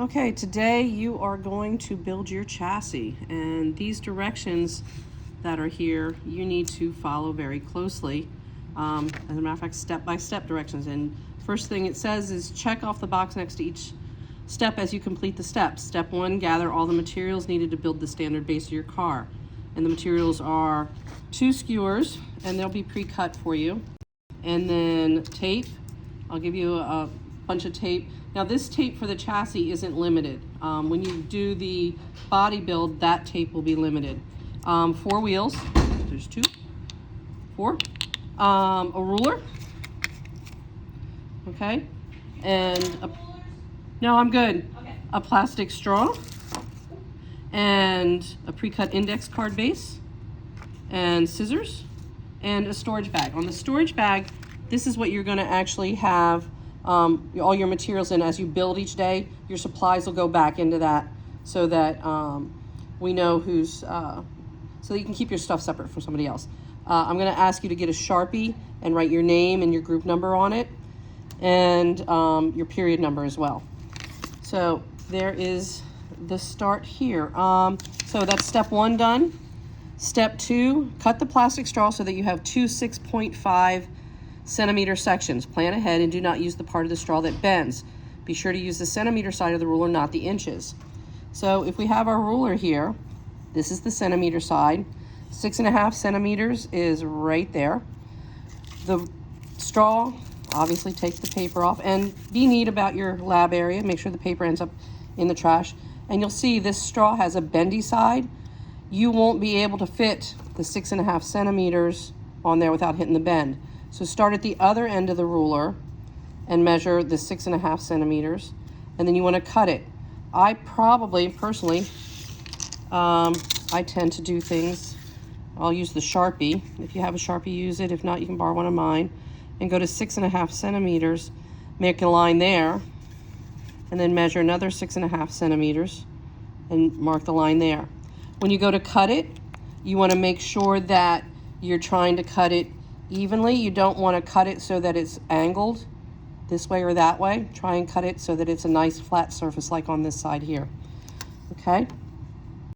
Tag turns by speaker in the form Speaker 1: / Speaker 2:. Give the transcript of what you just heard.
Speaker 1: Okay, today you are going to build your chassis, and these directions that are here you need to follow very closely. As a matter of fact, step-by-step directions. And first thing it says is check off the box next to each step as you complete the steps. Step 1, gather all the materials needed to build the standard base of your car. And the materials are 2 skewers, and they'll be pre-cut for you. And then tape. I'll give you a bunch of tape. Now this tape for the chassis isn't limited. When you do the body build, that tape will be limited. 4 wheels, there's 2, 4. A ruler, okay, and no, I'm good. Okay. A plastic straw, and a pre-cut index card base, and scissors, and a storage bag. On the storage bag, this is what you're going to actually have all your materials in. As you build each day, your supplies will go back into that, so that we know who's, so that you can keep your stuff separate from somebody else. I'm going to ask you to get a Sharpie and write your name and your group number on it, and your period number as well. So there is the start here. So that's step 1 done. Step 2, cut the plastic straw so that you have 2 6.5 centimeter sections. Plan ahead and do not use the part of the straw that bends. Be sure to use the centimeter side of the ruler, not the inches. So if we have our ruler here, this is the centimeter side. 6.5 centimeters is right there. The straw, obviously take the paper off, and be neat about your lab area. Make sure the paper ends up in the trash. And you'll see this straw has a bendy side. You won't be able to fit the 6.5 centimeters on there without hitting the bend. So start at the other end of the ruler and measure the 6.5 centimeters, and then you want to cut it. I probably, personally, I tend to do things, I'll use the Sharpie. If you have a Sharpie, use it. If not, you can borrow one of mine. And go to 6.5 centimeters, make a line there, and then measure another 6.5 centimeters and mark the line there. When you go to cut it, you want to make sure that you're trying to cut it evenly. You don't want to cut it so that it's angled this way or that way. Try and cut it so that it's a nice flat surface like on this side here. Okay?